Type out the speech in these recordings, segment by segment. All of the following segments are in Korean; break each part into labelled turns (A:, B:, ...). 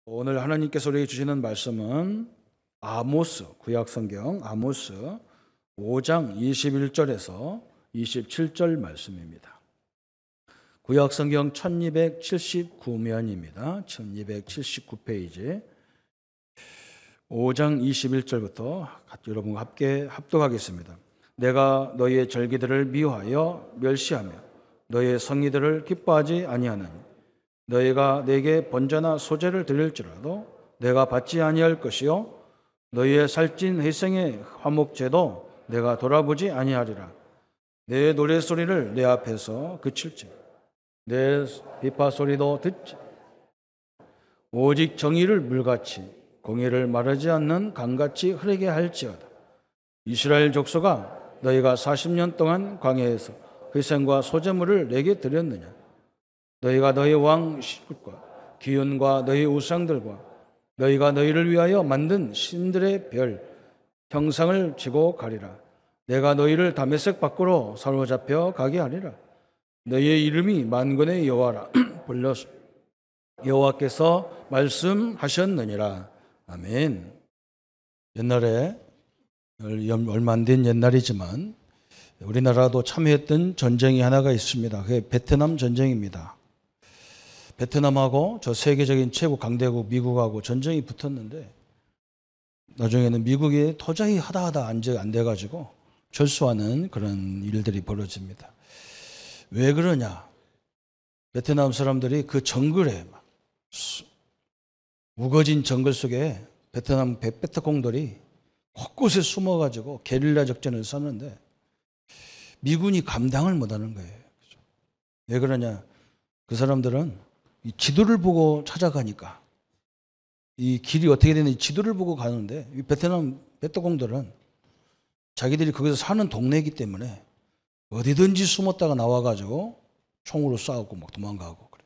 A: 오늘 하나님께서 우리에게 주시는 말씀은 아모스, 구약성경 아모스 5장 21절에서 27절 말씀입니다. 구약성경 1279면입니다. 1279페이지 5장 21절부터 여러분과 함께 합독하겠습니다. 내가 너희의 절기들을 미워하여 멸시하며 너희의 성의들을 기뻐하지 아니하느니 너희가 내게 번제나 소제를 드릴지라도 내가 받지 아니할 것이요 너희의 살찐 회생의 화목제도 내가 돌아보지 아니하리라. 내 노래소리를 내 앞에서 그칠지 내 비파소리도 듣지 오직 정의를 물같이 공의를 마르지 않는 강같이 흐르게 할지어다. 이스라엘 족속아, 너희가 40년 동안 광야에서 회생과 소제물을 내게 드렸느냐? 너희가 너희 왕 시국과 기운과 너희 우상들과 너희가 너희를 위하여 만든 신들의 별 형상을 지고 가리라. 내가 너희를 다메섹 밖으로 사로잡혀 가게 하리라. 너희의 이름이 만군의 여호와라 불러서 여호와께서 말씀하셨느니라. 아멘. 옛날에 얼마 안 된 옛날이지만 우리나라도 참여했던 전쟁이 하나가 있습니다. 그게 베트남 전쟁입니다. 베트남하고 저 세계적인 최고 강대국 미국하고 전쟁이 붙었는데 나중에는 미국이 도저히 하다 안 돼가지고 철수하는 그런 일들이 벌어집니다. 왜 그러냐? 베트남 사람들이 그 정글에 막 우거진 정글 속에 베트남 베트콩들이 곳곳에 숨어가지고 게릴라 작전을 썼는데 미군이 감당을 못하는 거예요. 왜 그러냐? 그 사람들은 이 지도를 보고 찾아가니까 이 길이 어떻게 되는지 지도를 보고 가는데 이 베트남 베트콩들은 자기들이 거기서 사는 동네이기 때문에 어디든지 숨었다가 나와가지고 총으로 쏴고 막 도망가고 그래.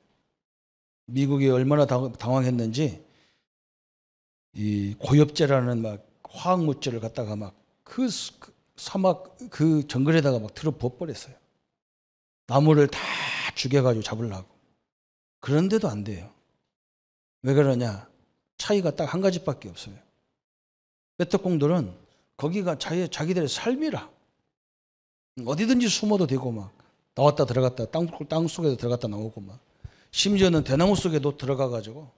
A: 미국이 얼마나 당황했는지 이 고엽제라는 막 화학물질을 갖다가 막 그 사막 그 정글에다가 막 틀어 부어버렸어요. 나무를 다 죽여가지고 잡으려고. 그런데도 안 돼요. 왜 그러냐? 차이가 딱 한 가지밖에 없어요. 베트콩들은 거기가 자기들의 삶이라. 어디든지 숨어도 되고 막 나왔다 들어갔다 땅 속에도 들어갔다 나오고 막 심지어는 대나무 속에도 들어가가지고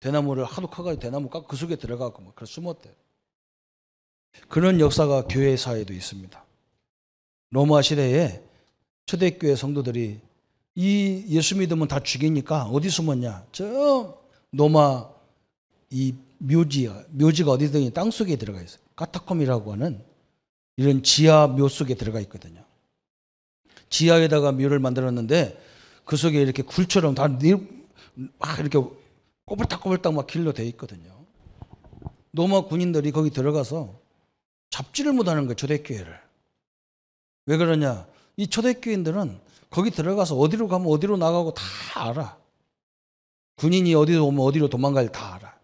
A: 대나무를 하도 커가지고 대나무 깎고 그 속에 들어가고 막 그래서 숨었대요. 그런 역사가 교회사에도 있습니다. 로마 시대에 초대교회 성도들이 이 예수 믿으면 다 죽이니까 어디 숨었냐? 저 로마 이 묘지가 어디든지 땅 속에 들어가 있어요. 카타콤이라고 하는 이런 지하 묘 속에 들어가 있거든요. 지하에다가 묘를 만들었는데 그 속에 이렇게 굴처럼 다 막 이렇게 꼬불딱꼬불딱 막 길로 돼 있거든요. 로마 군인들이 거기 들어가서 잡지를 못하는 거예요. 초대교회를. 왜 그러냐? 이 초대교인들은 거기 들어가서 어디로 가면 어디로 나가고 다 알아. 군인이 어디로 오면 어디로 도망갈 다 알아.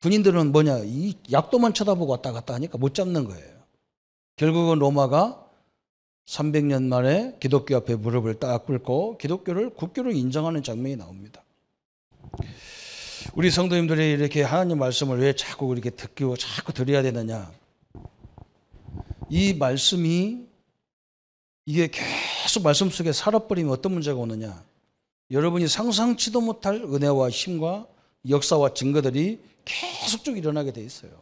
A: 군인들은 뭐냐? 이 약도만 쳐다보고 왔다 갔다 하니까 못 잡는 거예요. 결국은 로마가 300년 만에 기독교 앞에 무릎을 딱 꿇고 기독교를 국교로 인정하는 장면이 나옵니다. 우리 성도님들이 이렇게 하나님 말씀을 왜 자꾸 이렇게 듣고 자꾸 드려야 되느냐? 이 말씀이 이게 계속 말씀 속에 살아버리면 어떤 문제가 오느냐? 여러분이 상상치도 못할 은혜와 힘과 역사와 증거들이 계속적으로 일어나게 돼 있어요.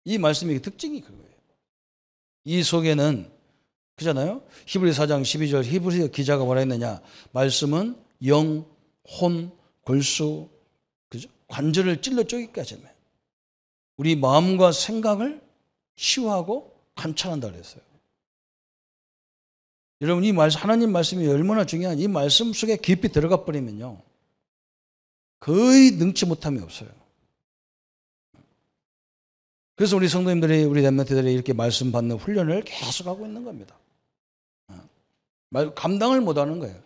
A: 이 말씀의 특징이 그거예요. 이 속에는 그잖아요. 히브리 4장 12절 히브리 기자가 뭐라 했느냐? 말씀은 영, 혼, 골수, 그죠? 관절을 찔러 쪼기까지 하면 우리 마음과 생각을 치유하고 관찰한다 그랬어요. 여러분 이 말씀 하나님 말씀이 얼마나 중요한 이 말씀 속에 깊이 들어가 버리면요 거의 능치 못함이 없어요. 그래서 우리 성도님들이 우리 렘넌트들이 이렇게 말씀 받는 훈련을 계속하고 있는 겁니다. 감당을 못하는 거예요.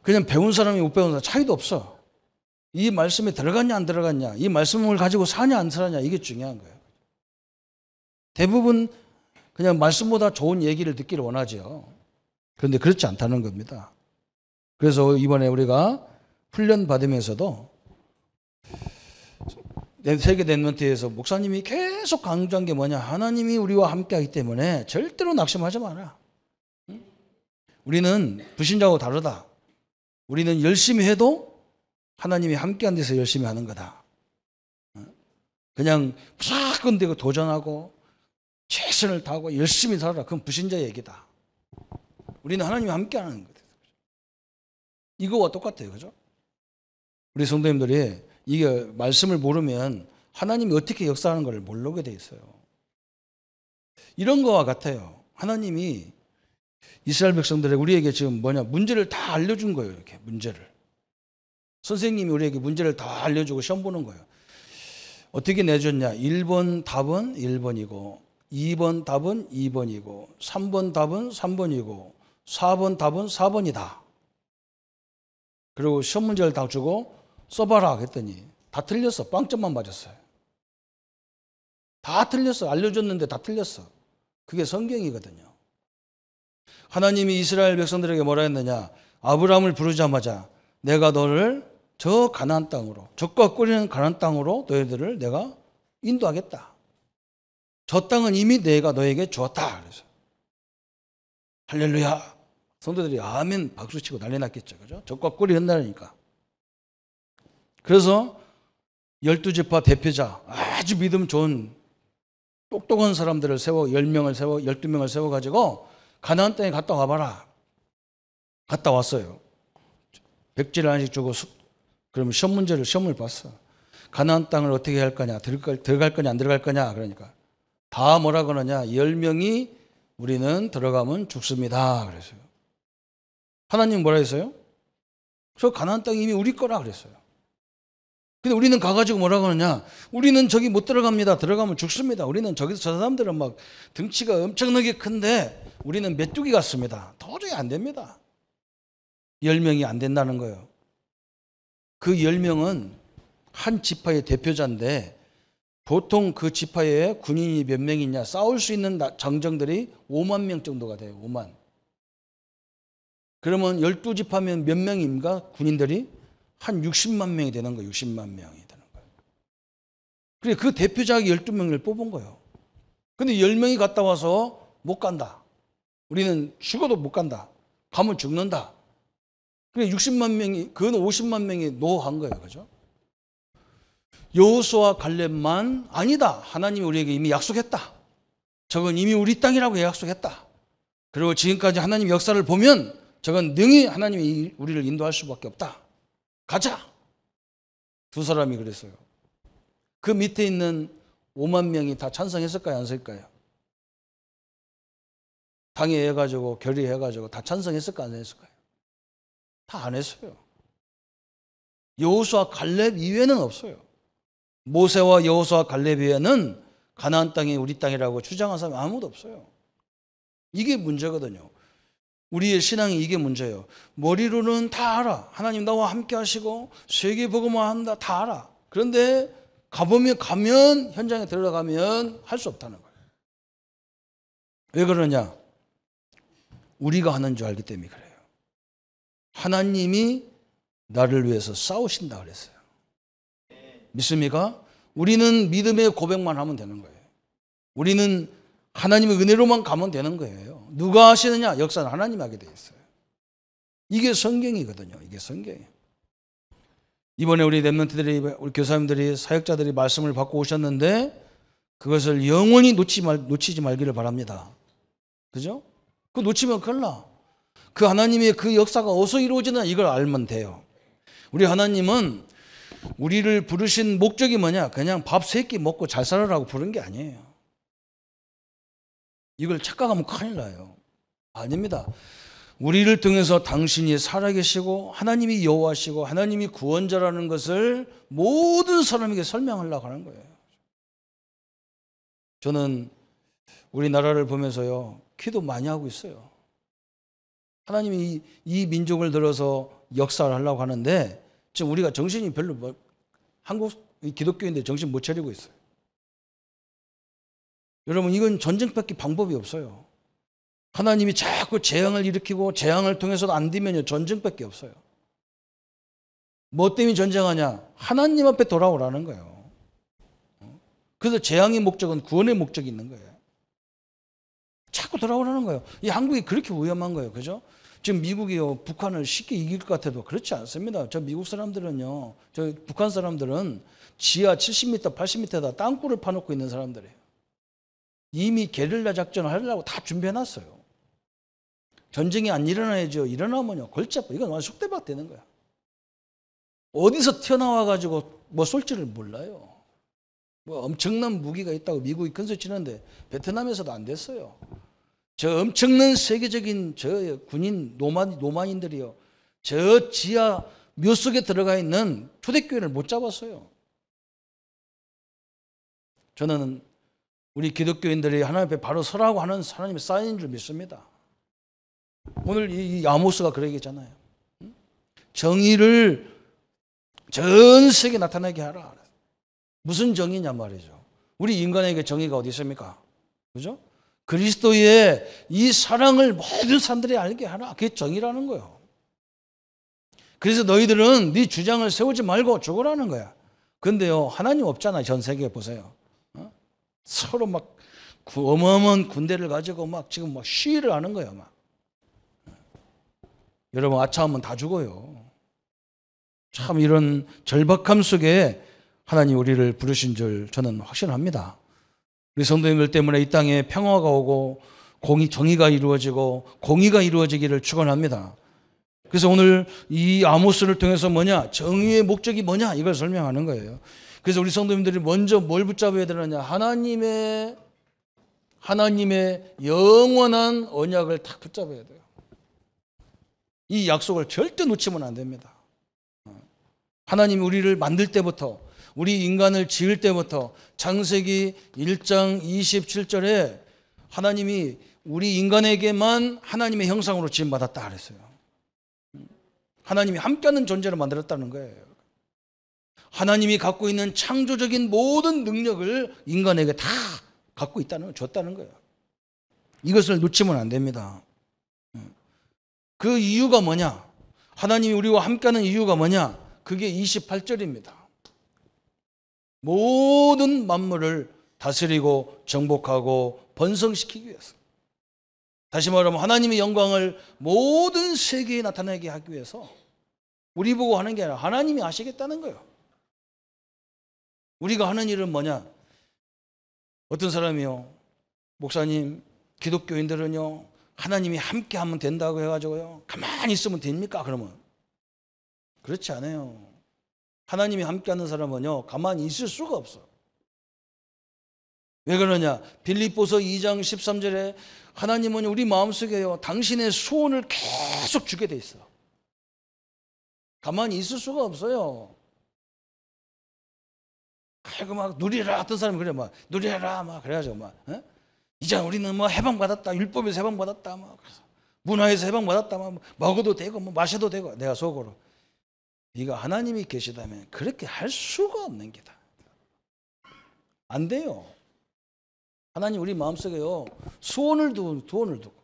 A: 그냥 배운 사람이 못 배운 사람 차이도 없어. 이 말씀에 들어갔냐 안 들어갔냐, 이 말씀을 가지고 사냐 안 사냐 이게 중요한 거예요. 대부분 그냥 말씀보다 좋은 얘기를 듣기를 원하죠. 그런데 그렇지 않다는 겁니다. 그래서 이번에 우리가 훈련 받으면서도 세계 랩런트에서 목사님이 계속 강조한 게 뭐냐? 하나님이 우리와 함께하기 때문에 절대로 낙심하지 마라. 우리는 불신자하고 다르다. 우리는 열심히 해도 하나님이 함께한 데서 열심히 하는 거다. 그냥 무조건 되고 도전하고 최선을 다하고 열심히 살아라. 그건 불신자의 얘기다. 우리는 하나님이 함께하는 거다. 이거와 똑같아요. 그죠? 우리 성도님들이 이게 말씀을 모르면 하나님이 어떻게 역사하는 걸 모르게 돼 있어요. 이런 거와 같아요. 하나님이 이스라엘 백성들에게 우리에게 지금 문제를 다 알려준 거예요. 이렇게 문제를. 선생님이 우리에게 문제를 다 알려주고 시험 보는 거예요. 어떻게 내줬냐? 1번 답은 1번이고 2번 답은 2번이고 3번 답은 3번이고 4번 답은 4번이다. 그리고 시험 문제를 다 주고 써봐라 했더니 다 틀렸어. 빵점만 맞았어요. 다 틀렸어. 알려줬는데 다 틀렸어. 그게 성경이거든요. 하나님이 이스라엘 백성들에게 뭐라 했느냐? 아브라함을 부르자마자 내가 너를 저 가나안 땅으로, 적과 꿀리는 가나안 땅으로 너희들을 내가 인도하겠다. 저 땅은 이미 내가 너에게 주었다. 그래서 할렐루야. 성도들이 아멘 박수치고 난리 났겠죠. 그죠? 적과 꿀이 흔나니까. 그래서 12지파 대표자, 아주 믿음 좋은 똑똑한 사람들을 세워 10명을 세워 12명을 세워가지고 가나안 땅에 갔다 와봐라. 갔다 왔어요. 백지를 하나씩 주고 그러면 시험을 봤어. 가나안 땅을 어떻게 할 거냐, 들어갈 거냐 안 들어갈 거냐. 그러니까 다 뭐라 그러냐, 10명이 우리는 들어가면 죽습니다. 그랬어요. 하나님 뭐라 했어요? 저 가나안 땅이 이미 우리 거라 그랬어요. 근데 우리는 가가지고 뭐라 그러냐, 우리는 저기 못 들어갑니다. 들어가면 죽습니다. 우리는 저기서 저 사람들은 막 등치가 엄청나게 큰데 우리는 메뚜기 같습니다. 도저히 안 됩니다. 10명이 안 된다는 거예요. 그 10명은 한 지파의 대표자인데 보통 그 지파에 군인이 몇 명이냐, 싸울 수 있는 장정들이 5만 명 정도가 돼요. 5만. 그러면 12지파면 몇 명입니까? 군인들이 한 60만 명이 되는 거예요. 60만 명이 되는 거예요. 그래, 그 대표자가 12명을 뽑은 거예요. 근데 10명이 갔다 와서 못 간다. 우리는 죽어도 못 간다. 가면 죽는다. 그래, 60만 명이, 그건 50만 명이 노한 거예요. 그죠? 여호수아와 갈렙만 아니다. 하나님이 우리에게 이미 약속했다. 저건 이미 우리 땅이라고 약속했다. 그리고 지금까지 하나님 역사를 보면 저건 능히 하나님이 우리를 인도할 수밖에 없다. 가자. 두 사람이 그랬어요. 그 밑에 있는 5만 명이 다 찬성했을까요? 안 했을까요? 당회해가지고 결의해가지고 다 찬성했을까? 안 했을까요? 다 안 했어요. 여호수아 갈렙 이외에는 없어요. 모세와 여호수아 갈렙 이외에는 가나안 땅이 우리 땅이라고 주장한 사람이 아무도 없어요. 이게 문제거든요. 우리의 신앙이 이게 문제예요. 머리로는 다 알아. 하나님 나와 함께 하시고 세계 복음화 한다. 다 알아. 그런데 가면 현장에 들어가면 할 수 없다는 거예요. 왜 그러냐? 우리가 하는 줄 알기 때문에 그래요. 하나님이 나를 위해서 싸우신다 그랬어요. 믿습니까? 우리는 믿음의 고백만 하면 되는 거예요. 우리는 하나님의 은혜로만 가면 되는 거예요. 누가 하시느냐? 역사는 하나님이 하게 되어 있어요. 이게 성경이거든요. 이게 성경이에요. 이번에 우리 랩런트들이, 우리 교사님들이, 사역자들이 말씀을 받고 오셨는데 그것을 영원히 놓치지 말기를 바랍니다. 그죠? 그거 놓치면 큰일 나. 그 하나님의 그 역사가 어디서 이루어지나 이걸 알면 돼요. 우리 하나님은 우리를 부르신 목적이 뭐냐? 그냥 밥 3끼 먹고 잘 살아라고 부른 게 아니에요. 이걸 착각하면 큰일 나요. 아닙니다. 우리를 통해서 당신이 살아계시고 하나님이 여호와시고 하나님이 구원자라는 것을 모든 사람에게 설명하려고 하는 거예요. 저는 우리나라를 보면서요, 기도 많이 하고 있어요. 하나님이 이 민족을 들어서 역사를 하려고 하는데 지금 우리가 정신이 별로 한국 기독교인들 정신 못 차리고 있어요. 여러분, 이건 전쟁밖에 방법이 없어요. 하나님이 자꾸 재앙을 일으키고 재앙을 통해서도 안 되면요, 전쟁밖에 없어요. 뭐 때문에 전쟁하냐? 하나님 앞에 돌아오라는 거예요. 그래서 재앙의 목적은 구원의 목적이 있는 거예요. 자꾸 돌아오라는 거예요. 이 한국이 그렇게 위험한 거예요. 그죠? 지금 미국이요, 북한을 쉽게 이길 것 같아도 그렇지 않습니다. 저 미국 사람들은요, 저 북한 사람들은 지하 70m, 80m에다 땅굴을 파놓고 있는 사람들이에요. 이미 게릴라 작전을 하려고 다 준비해놨어요. 전쟁이 안 일어나야죠. 일어나면요, 골치 아파. 이건 완전 속대박 되는 거야. 어디서 튀어나와가지고 뭐 쏠지를 몰라요. 뭐 엄청난 무기가 있다고 미국이 큰소리 치는데 베트남에서도 안 됐어요. 저 엄청난 세계적인 저 군인 노만인들이요, 저 지하 묘 속에 들어가 있는 초대교회를 못 잡았어요. 저는 우리 기독교인들이 하나님 앞에 바로 서라고 하는 하나님의 사인인 줄 믿습니다. 오늘 이 아모스가 그러 얘기했잖아요. 정의를 전 세계에 나타나게 하라. 무슨 정의냐 말이죠. 우리 인간에게 정의가 어디 있습니까? 그죠? 그리스도의 이 사랑을 모든 사람들이 알게 하라. 그게 정의라는 거예요. 그래서 너희들은 네 주장을 세우지 말고 죽으라는 거야. 근데요, 하나님 없잖아요. 전 세계에 보세요. 서로 막 어마어마한 군대를 가지고 막 지금 막 시위를 하는 거예요. 막. 여러분, 아차하면 다 죽어요. 참 이런 절박함 속에 하나님 우리를 부르신 줄 저는 확신합니다. 우리 성도님들 때문에 이 땅에 평화가 오고 정의가 이루어지고 공의가 이루어지기를 축원합니다. 그래서 오늘 이 아모스를 통해서 뭐냐? 정의의 목적이 뭐냐? 이걸 설명하는 거예요. 그래서 우리 성도님들이 먼저 뭘 붙잡아야 되느냐? 하나님의 영원한 언약을 딱 붙잡아야 돼요. 이 약속을 절대 놓치면 안 됩니다. 하나님이 우리를 만들 때부터, 우리 인간을 지을 때부터 창세기 1장 27절에 하나님이 우리 인간에게만 하나님의 형상으로 지음받았다 그랬어요. 하나님이 함께하는 존재로 만들었다는 거예요. 하나님이 갖고 있는 창조적인 모든 능력을 인간에게 다 갖고 있다는, 줬다는 거예요. 이것을 놓치면 안 됩니다. 그 이유가 뭐냐? 하나님이 우리와 함께하는 이유가 뭐냐? 그게 28절입니다. 모든 만물을 다스리고 정복하고 번성시키기 위해서. 다시 말하면 하나님의 영광을 모든 세계에 나타내게 하기 위해서 우리 보고 하는 게 아니라 하나님이 하시겠다는 거예요. 우리가 하는 일은 뭐냐? 어떤 사람이요, 목사님, 기독교인들은요, 하나님이 함께 하면 된다고 해가지고요, 가만히 있으면 됩니까? 그러면 그렇지 않아요. 하나님이 함께 하는 사람은요, 가만히 있을 수가 없어. 왜 그러냐? 빌립보서 2장 13절에 하나님은 우리 마음속에요, 당신의 소원을 계속 주게 돼 있어. 가만히 있을 수가 없어요. 아이고 막 누리라, 어떤 사람이 그래, 막 누리라 막 그래가지고 막 이제 우리는 뭐 해방받았다, 율법에서 해방받았다, 막 문화에서 해방받았다, 막 먹어도 되고 뭐 마셔도 되고. 내가 속으로, 네가 하나님이 계시다면 그렇게 할 수가 없는 게다. 안 돼요. 하나님 우리 마음속에요, 소원을 두고 도원을 두고,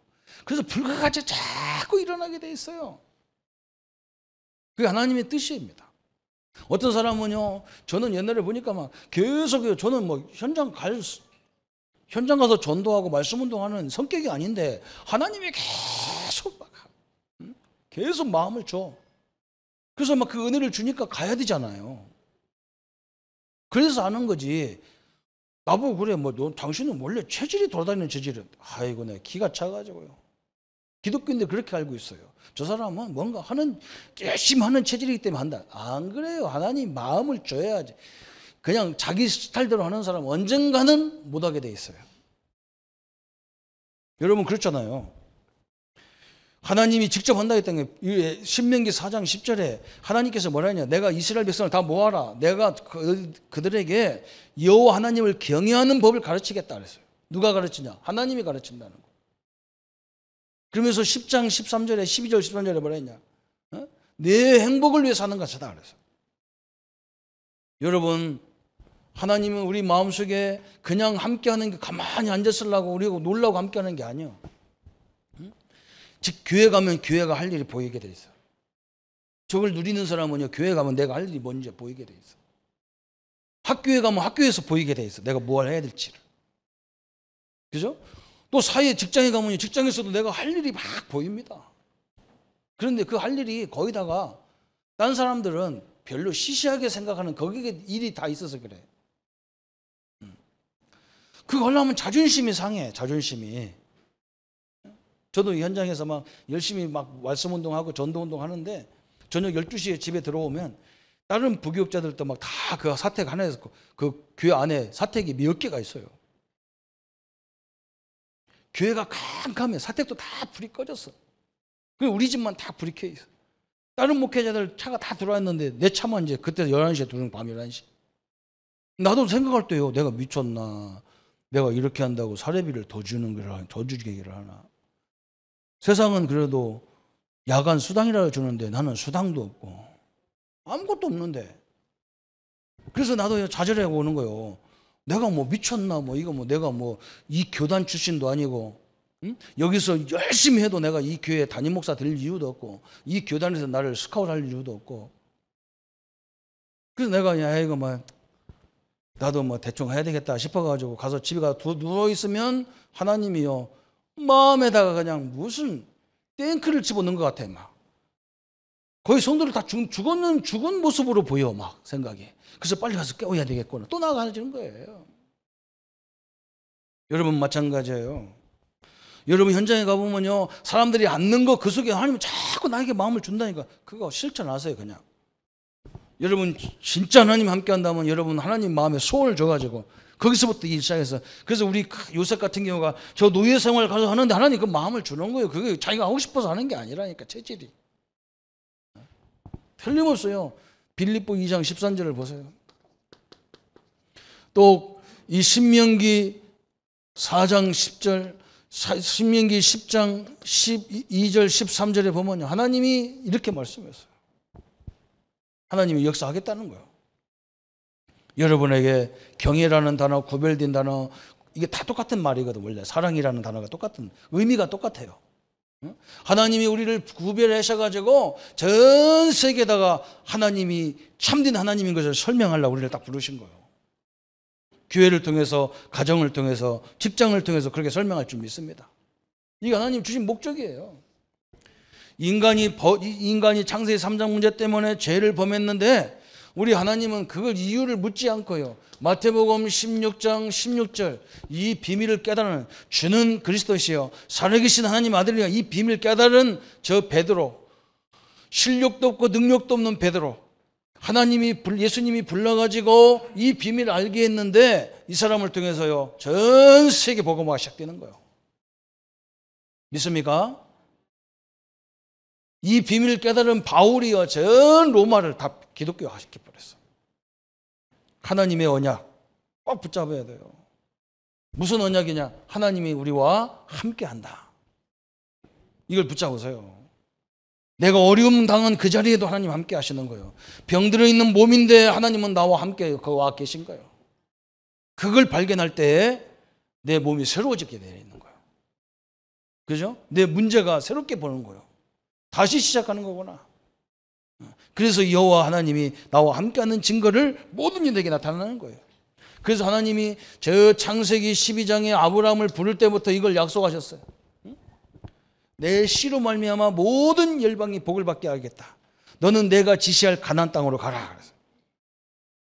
A: 그래서 불가같이 자꾸 일어나게 돼 있어요. 그게 하나님의 뜻입니다. 어떤 사람은요, 저는 옛날에 보니까 막 계속요, 저는 뭐 현장 가서 전도하고 말씀 운동하는 성격이 아닌데 하나님이 계속 마음을 줘. 그래서 막 그 은혜를 주니까 가야 되잖아요. 그래서 아는 거지. 나보고 그래, 뭐 너 당신은 원래 체질이 돌아다니는 체질은. 아이고, 내 기가 차가지고요. 기독교인들 그렇게 알고 있어요. 저 사람은 뭔가 열심히 하는 체질이기 때문에 한다. 안 그래요. 하나님 마음을 줘야지. 그냥 자기 스타일대로 하는 사람은 언젠가는 못하게 돼 있어요. 여러분 그렇잖아요. 하나님이 직접 한다 했던 게 신명기 4장 10절에 하나님께서 뭐라 했냐? 내가 이스라엘 백성을 다 모아라. 내가 그들에게 여호와 하나님을 경외하는 법을 가르치겠다 그랬어요. 누가 가르치냐? 하나님이 가르친다는 거. 그러면서 10장 13절에 12절 13절에 뭐라 했냐? 내 행복을 위해 사는 것이다 그랬어요. 여러분, 하나님은 우리 마음속에 그냥 함께하는 게 가만히 앉았으려고 우리가 놀라고 함께하는 게 아니에요. 즉 교회 가면 교회가 할 일이 보이게 돼 있어요. 저걸 누리는 사람은요, 교회 가면 내가 할 일이 뭔지 보이게 돼 있어. 학교에 가면 학교에서 보이게 돼 있어. 내가 뭘 해야 될지를. 그죠? 또 사회 직장에 가면 직장에서도 내가 할 일이 막 보입니다. 그런데 그 할 일이 거기다가 다른 사람들은 별로 시시하게 생각하는 거기에 일이 다 있어서 그래. 그거 하려면 자존심이 상해, 자존심이. 저도 현장에서 막 열심히 막 말씀 운동하고 전도 운동 하는데 저녁 12시에 집에 들어오면 다른 부교육자들도 막 다 그 사택 안에서 그 교회 안에 사택이 몇 개가 있어요. 교회가 캄캄해. 사택도 다 불이 꺼졌어. 그리고 우리 집만 다 불이 켜 있어. 다른 목회자들 차가 다 들어왔는데 내 차만 이제 그때 11시에 들어오는 밤 11시. 나도 생각할 때요. 내가 미쳤나. 내가 이렇게 한다고 사례비를 더 주는 거라, 더 주기를 하나. 세상은 그래도 야간 수당이라도 주는데 나는 수당도 없고 아무것도 없는데. 그래서 나도 좌절하고 오는 거예요. 내가 뭐 미쳤나, 뭐 이거 뭐 내가 뭐 이 교단 출신도 아니고, 응? 여기서 열심히 해도 내가 이 교회 담임 목사 될 이유도 없고, 이 교단에서 나를 스카우트 할 이유도 없고. 그래서 내가 야 이거 막 나도 뭐 대충 해야 되겠다 싶어가지고 가서 집에 가서 누워 있으면 하나님이요 마음에다가 그냥 무슨 탱크를 집어넣은 것 같아. 막 거의 성도를 다 죽은 모습으로 보여. 막 생각이. 그래서 빨리 가서 깨워야 되겠구나. 또 나가지는 거예요. 여러분 마찬가지예요. 여러분 현장에 가보면요 사람들이 앉는 거 그 속에 하나님이 자꾸 나에게 마음을 준다니까 그거 실천하세요. 그냥 여러분 진짜 하나님 함께 한다면 여러분 하나님 마음에 소원을 줘가지고 거기서부터 일 시작해서. 그래서 우리 요셉 같은 경우가 저 노예 생활 가서 하는데 하나님 그 마음을 주는 거예요. 그게 자기가 하고 싶어서 하는 게 아니라니까. 체질이 틀림없어요. 빌립보 2장 13절을 보세요. 또 이 신명기 4장 10절, 신명기 10장 12절 13절에 보면요 하나님이 이렇게 말씀했어요. 하나님이 역사하겠다는 거예요. 여러분에게 경외라는 단어, 구별된 단어 이게 다 똑같은 말이거든. 원래 사랑이라는 단어가 똑같은 의미가 똑같아요. 하나님이 우리를 구별하셔가지고 전 세계에다가 하나님이 참된 하나님인 것을 설명하려고 우리를 딱 부르신 거예요. 교회를 통해서, 가정을 통해서, 직장을 통해서 그렇게 설명할 줄 믿습니다. 이게 하나님 주신 목적이에요. 인간이 창세기 3장 문제 때문에 죄를 범했는데 우리 하나님은 그걸 이유를 묻지 않고요. 마태복음 16장 16절 이 비밀을 깨달은 주는 그리스도시요 살아계신 하나님 아들이야. 이 비밀을 깨달은 저 베드로, 실력도 없고 능력도 없는 베드로, 예수님이 불러가지고 이 비밀을 알게 했는데 이 사람을 통해서요 전 세계 복음화가 시작되는 거예요. 믿습니까? 이 비밀을 깨달은 바울이요 전 로마를 다 기독교화 시켜버렸어. 하나님의 언약 꼭 붙잡아야 돼요. 무슨 언약이냐? 하나님이 우리와 함께한다. 이걸 붙잡으세요. 내가 어려움 당한 그 자리에도 하나님 함께 하시는 거예요. 병들어 있는 몸인데 하나님은 나와 함께 거와 계신 거예요. 그걸 발견할 때 내 몸이 새로워지게 되어 있는 거예요. 그죠? 내 문제가 새롭게 보는 거예요. 다시 시작하는 거구나. 그래서 여호와 하나님이 나와 함께하는 증거를 모든 이들에게 나타나는 거예요. 그래서 하나님이 저 창세기 12장에 아브라함을 부를 때부터 이걸 약속하셨어요. 내 씨로 말미암아 모든 열방이 복을 받게 하겠다. 너는 내가 지시할 가나안 땅으로 가라.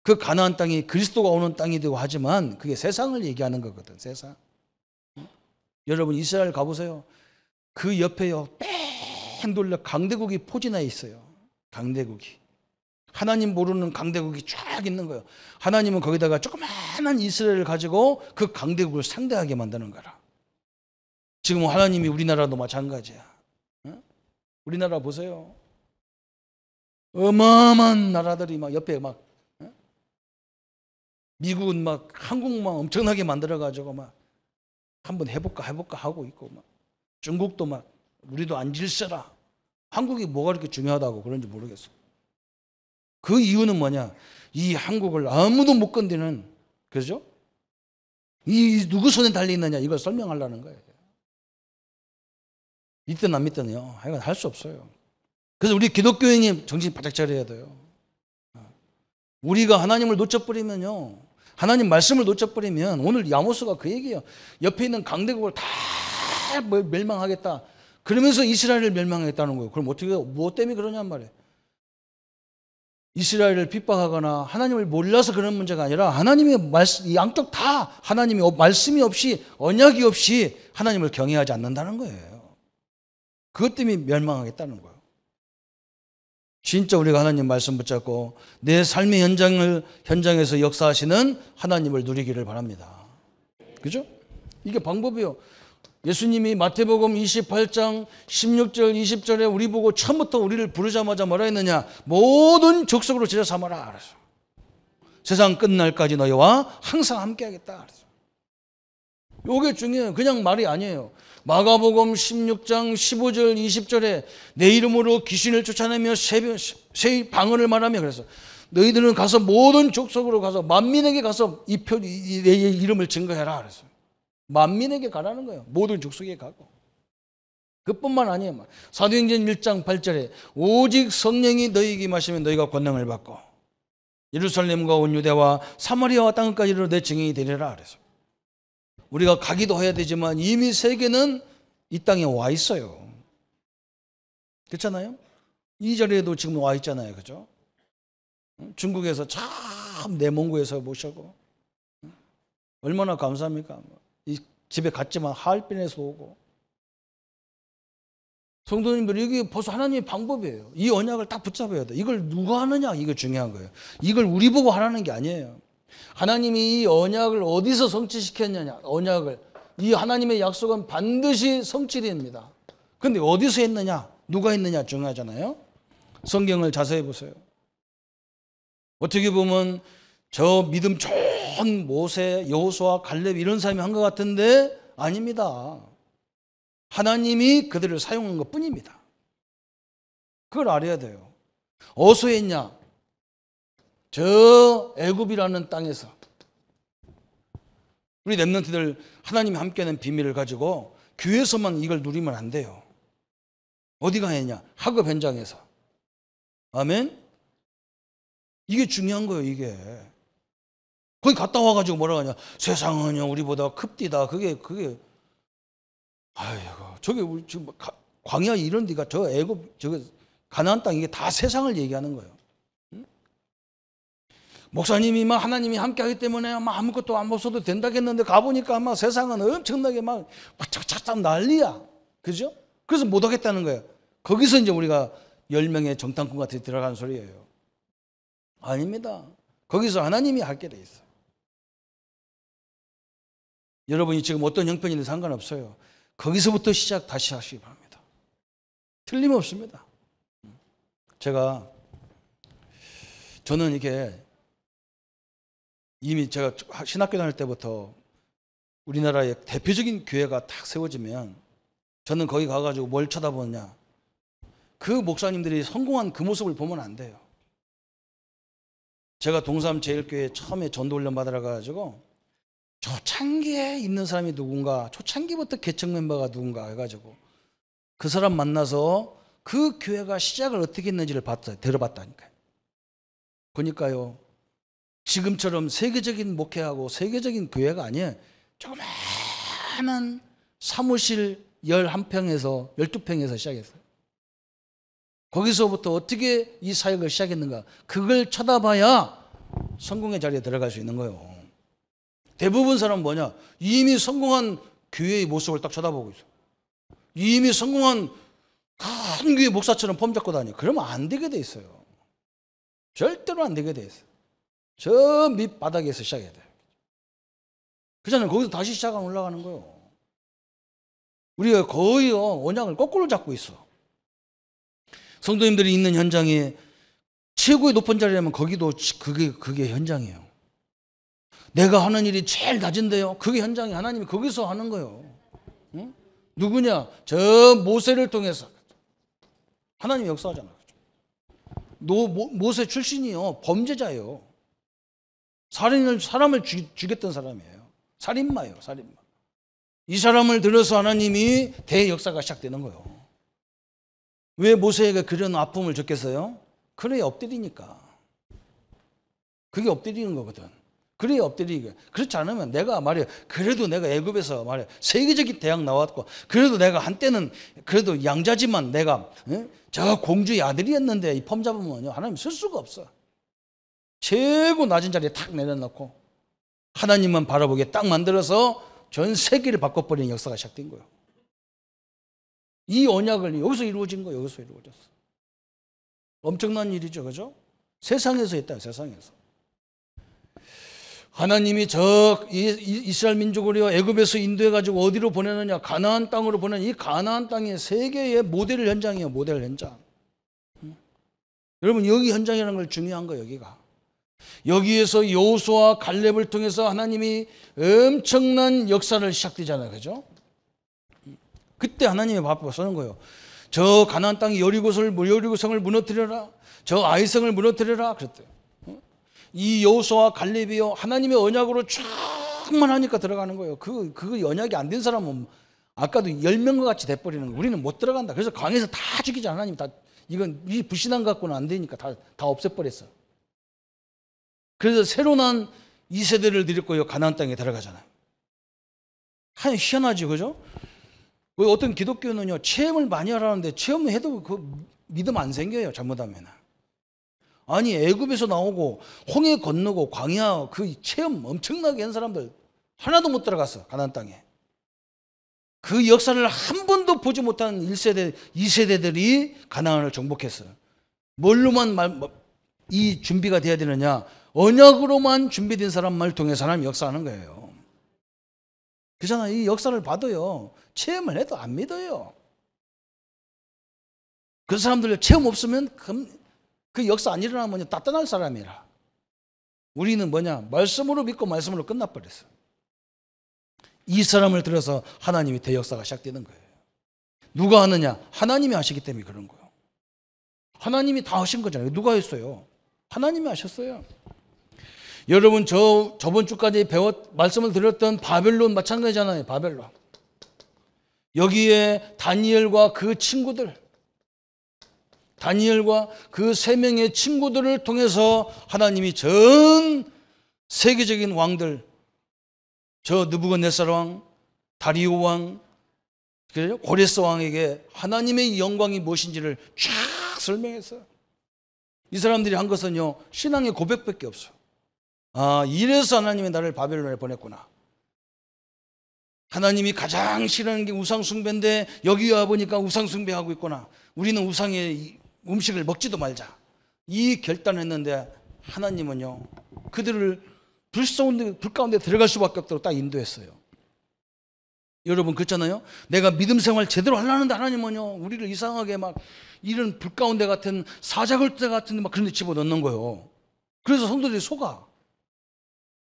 A: 그 가나안 땅이 그리스도가 오는 땅이 되고 하지만 그게 세상을 얘기하는 거거든. 세상. 여러분 이스라엘 가보세요. 그 옆에요 뺑 돌려 강대국이 포진해 있어요. 강대국이. 하나님 모르는 강대국이 쫙 있는 거예요. 하나님은 거기다가 조그마한 이스라엘을 가지고 그 강대국을 상대하게 만드는 거라. 지금 하나님이 우리나라도 마찬가지야. 우리나라 보세요. 어마어마한 나라들이 막 옆에 막 미국은 막 한국만 엄청나게 만들어가지고 막 한번 해볼까 하고 있고 막 중국도 막 우리도 안 질서라. 한국이 뭐가 그렇게 중요하다고 그런지 모르겠어. 그 이유는 뭐냐? 이 한국을 아무도 못 건드는, 그죠? 이 누구 손에 달려 있느냐 이걸 설명하려는 거예요. 믿든 안 믿든요. 하여간 할 수 없어요. 그래서 우리 기독교인이 정신 바짝 차려야 돼요. 우리가 하나님을 놓쳐버리면요, 하나님 말씀을 놓쳐버리면, 오늘 아모스가 그 얘기예요. 옆에 있는 강대국을 다 멸망하겠다. 그러면서 이스라엘을 멸망하겠다는 거예요. 그럼 어떻게, 뭐 때문에 그러냔 말이에요. 이스라엘을 핍박하거나 하나님을 몰라서 그런 문제가 아니라 하나님의 말씀, 양쪽 다 하나님의 말씀이 없이, 언약이 없이 하나님을 경외하지 않는다는 거예요. 그것 때문에 멸망하겠다는 거예요. 진짜 우리가 하나님 말씀 붙잡고 내 삶의 현장에서 역사하시는 하나님을 누리기를 바랍니다. 그죠? 이게 방법이에요. 예수님이 마태복음 28장 16절 20절에 우리 보고 처음부터 우리를 부르자마자 뭐라 했느냐? 모든 족속으로 제자 삼아라 그랬어. 세상 끝날까지 너희와 항상 함께하겠다 그랬어. 이게 중요해요. 그냥 말이 아니에요. 마가복음 16장 15절 20절에 내 이름으로 귀신을 쫓아내며 새 방언을 말하며 그래서 너희들은 가서 모든 족속으로 가서 만민에게 가서 내 이름을 증거해라 그랬어요. 만민에게 가라는 거예요. 모든 족속에 가고. 그뿐만 아니에요. 사도행전 1장 8절에 오직 성령이 너희에게 임하시면 너희가 권능을 받고 예루살렘과 온 유대와 사마리아와 땅끝까지 이르러 내 증인이 되리라 그래서. 우리가 가기도 해야 되지만 이미 세계는 이 땅에 와 있어요. 그렇잖아요? 이 자리에도 지금 와 있잖아요. 그죠? 중국에서 참 내몽구에서 모셔고 얼마나 감사합니까? 이 집에 갔지만 하얼빈에서 오고. 성도님들, 이게 벌써 하나님의 방법이에요. 이 언약을 딱 붙잡아야 돼. 이걸 누가 하느냐, 이게 중요한 거예요. 이걸 우리 보고 하라는 게 아니에요. 하나님이 이 언약을 어디서 성취시켰느냐, 언약을. 이 하나님의 약속은 반드시 성취됩니다. 근데 어디서 했느냐, 누가 했느냐 중요하잖아요. 성경을 자세히 보세요. 어떻게 보면 저 믿음 좋은 모세, 여호수아, 갈렙 이런 사람이 한 것 같은데 아닙니다. 하나님이 그들을 사용한 것 뿐입니다. 그걸 알아야 돼요. 어디서 했냐? 저 애굽이라는 땅에서. 우리 렘넌트들 하나님이 함께하는 비밀을 가지고 교회에서만 이걸 누리면 안 돼요. 어디가 했냐? 학업 현장에서. 아멘? 이게 중요한 거예요, 이게. 거기 갔다 와가지고 뭐라 하냐? 세상은요, 우리보다 큽디다. 그게, 아이고, 저게 우리 지금 광야 이런 데가 저 애굽, 가나안 땅 이게 다 세상을 얘기하는 거예요. 응? 목사님이 막 하나님이 함께 하기 때문에 막 아무것도 안 벗어도 된다겠는데 가보니까 막 세상은 엄청나게 막 착착착 난리야. 그죠? 그래서 못 하겠다는 거예요. 거기서 이제 우리가 10명의 정탐꾼 같이 들어가는 소리예요. 아닙니다. 거기서 하나님이 할게 돼 있어요. 여러분이 지금 어떤 형편이든 상관없어요. 거기서부터 다시 하시기 바랍니다. 틀림없습니다. 저는 이게 이미 제가 신학교 다닐 때부터 우리나라의 대표적인 교회가 딱 세워지면 저는 거기 가가지고 뭘 쳐다보느냐. 그 목사님들이 성공한 그 모습을 보면 안 돼요. 제가 동삼제일교회 처음에 전도훈련 받으러 가가지고 초창기에 있는 사람이 누군가, 초창기부터 개척 멤버가 누군가 해가지고 그 사람 만나서 그 교회가 시작을 어떻게 했는지를 들어봤다니까요. 그러니까요, 지금처럼 세계적인 목회하고 세계적인 교회가 아니에요. 조그마한 사무실 11평에서 12평에서 시작했어요. 거기서부터 어떻게 이 사역을 시작했는가, 그걸 쳐다봐야 성공의 자리에 들어갈 수 있는 거예요. 대부분 사람은 뭐냐? 이미 성공한 교회의 모습을 딱 쳐다보고 있어. 이미 성공한 큰 교회 목사처럼 폼 잡고 다니. 그러면 안 되게 돼 있어요. 절대로 안 되게 돼 있어요. 저 밑바닥에서 시작해야 돼요. 그잖아요. 거기서 다시 시작하면 올라가는 거예요. 우리가 거의 언약을 거꾸로 잡고 있어. 성도님들이 있는 현장에 최고의 높은 자리라면 거기도 그게 현장이에요. 내가 하는 일이 제일 낮은데요, 그게 현장이 하나님이 거기서 하는 거예요. 응? 누구냐? 저 모세를 통해서 하나님이 역사하잖아요. 모세 출신이요, 범죄자예요. 사람을 죽였던 사람이에요. 살인마예요, 살인마. 이 사람을 들어서 하나님이 대역사가 시작되는 거예요. 왜 모세에게 그런 아픔을 줬겠어요? 그래 엎드리니까. 그게 엎드리는 거거든. 그래 엎드리니까. 그렇지 않으면 내가 말이야, 그래도 내가 애굽에서 말이야 세계적인 대학 나왔고, 그래도 내가 한때는 그래도 양자지만 내가 저 공주의 아들이었는데 이 폼 잡으면요 하나님 쓸 수가 없어. 최고 낮은 자리에 탁 내려놓고 하나님만 바라보게 딱 만들어서 전 세계를 바꿔버리는 역사가 시작된 거예요. 이 언약을 여기서 이루어진 거예요. 여기서 이루어졌어. 엄청난 일이죠. 그죠? 세상에서 했다. 세상에서. 하나님이 저 이스라엘 민족을요 애굽에서 인도해가지고 어디로 보내느냐, 가나안 땅으로 보내는 이 가나안 땅이 세계의 모델 현장이에요. 모델 현장. 여러분 여기 현장이라는 걸 중요한 거예요. 여기가. 여기에서 여호수아와 갈렙을 통해서 하나님이 엄청난 역사를 시작되잖아요. 그죠? 그때 하나님이 바빠 서는 거예요. 저 가나안 땅 여리고성을 무너뜨려라. 저 아이성을 무너뜨려라. 그랬대요. 이 여호수아와 갈렙이요 하나님의 언약으로 충만하니까 들어가는 거예요. 그 언약이 안 된 사람은 아까도 10명과 같이 돼버리는 거예요. 우리는 못 들어간다. 그래서 강에서 다 죽이지. 하나님 다 이건 이 불신앙 갖고는 안 되니까 다 없애버렸어. 그래서 새로 난 2세대를 들였고요 가나안 땅에 들어가잖아요. 희한하지, 그죠? 어떤 기독교는요 체험을 많이 하라는데 체험해도 그 믿음 안 생겨요. 잘못하면. 아니 애굽에서 나오고 홍해 건너고 광야 그 체험 엄청나게 한 사람들 하나도 못 들어갔어. 가나안 땅에. 그 역사를 한 번도 보지 못한 1세대 2세대들이 가나안을 정복했어요. 뭘로만 이 준비가 돼야 되느냐, 언약으로만 준비된 사람만을 통해서 하나님 역사하는 거예요. 그잖아요. 이 역사를 봐도요 체험을 해도 안 믿어요. 그 사람들 체험 없으면 그 역사 안 일어나면 따뜻할 사람이라. 우리는 뭐냐, 말씀으로 믿고 말씀으로 끝나버렸어. 이 사람을 들어서 하나님이 대역사가 시작되는 거예요. 누가 하느냐? 하나님이 하시기 때문에 그런 거예요. 하나님이 다 하신 거잖아요. 누가 했어요? 하나님이 하셨어요. 여러분 저번 주까지 말씀을 드렸던 바벨론 마찬가지잖아요. 바벨론. 여기에 다니엘과 그 친구들, 다니엘과 그 3명의 친구들을 통해서 하나님이 전 세계적인 왕들, 저 느부갓네살 왕, 다리오 왕, 고레스 왕에게 하나님의 영광이 무엇인지를 쫙 설명했어요. 이 사람들이 한 것은요 신앙의 고백밖에 없어요. 아, 이래서 하나님이 나를 바벨론에 보냈구나. 하나님이 가장 싫어하는 게 우상 숭배인데 여기 와 보니까 우상 숭배하고 있구나. 우리는 우상의 음식을 먹지도 말자. 이 결단을 했는데 하나님은요 그들을 불 가운데 들어갈 수밖에 없도록 딱 인도했어요. 여러분 그렇잖아요. 내가 믿음 생활 제대로 하려는데 하나님은요 우리를 이상하게 막 이런 불 가운데 같은 사자굴대 같은 데 막 그런 데 집어넣는 거예요. 그래서 성도들이 속아.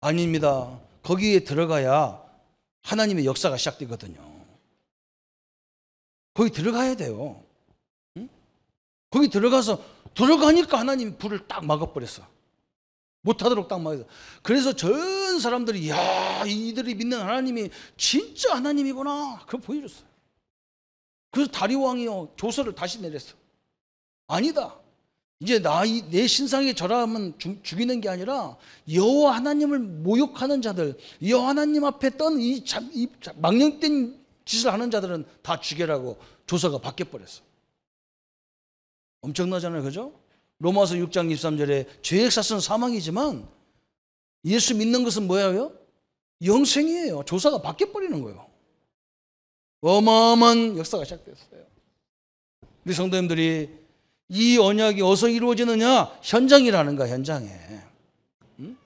A: 아닙니다. 거기에 들어가야 하나님의 역사가 시작되거든요. 거기 들어가야 돼요. 응? 거기 들어가니까 하나님이 불을 딱 막아버렸어. 못하도록 딱 막았어. 그래서 전 사람들이 야 이들이 믿는 하나님이 진짜 하나님이구나 그걸 보여줬어요. 그래서 다리오 왕이요 조서를 다시 내렸어. 아니다. 이제 내 신상에 절하면 죽이는 게 아니라 여호와 하나님을 모욕하는 자들, 여호와 하나님 앞에 떤 이 망령된 짓을 하는 자들은 다 죽여라고 조서가 바뀌어버렸어. 엄청나잖아요. 그죠? 로마서 6장 23절에 죄의 삭은 사망이지만 예수 믿는 것은 뭐예요? 영생이에요. 조사가 바뀌어버리는 거예요. 어마어마한 역사가 시작됐어요. 우리 성도님들이 이 언약이 어디서 이루어지느냐? 현장이라는 거야. 현장에. 응?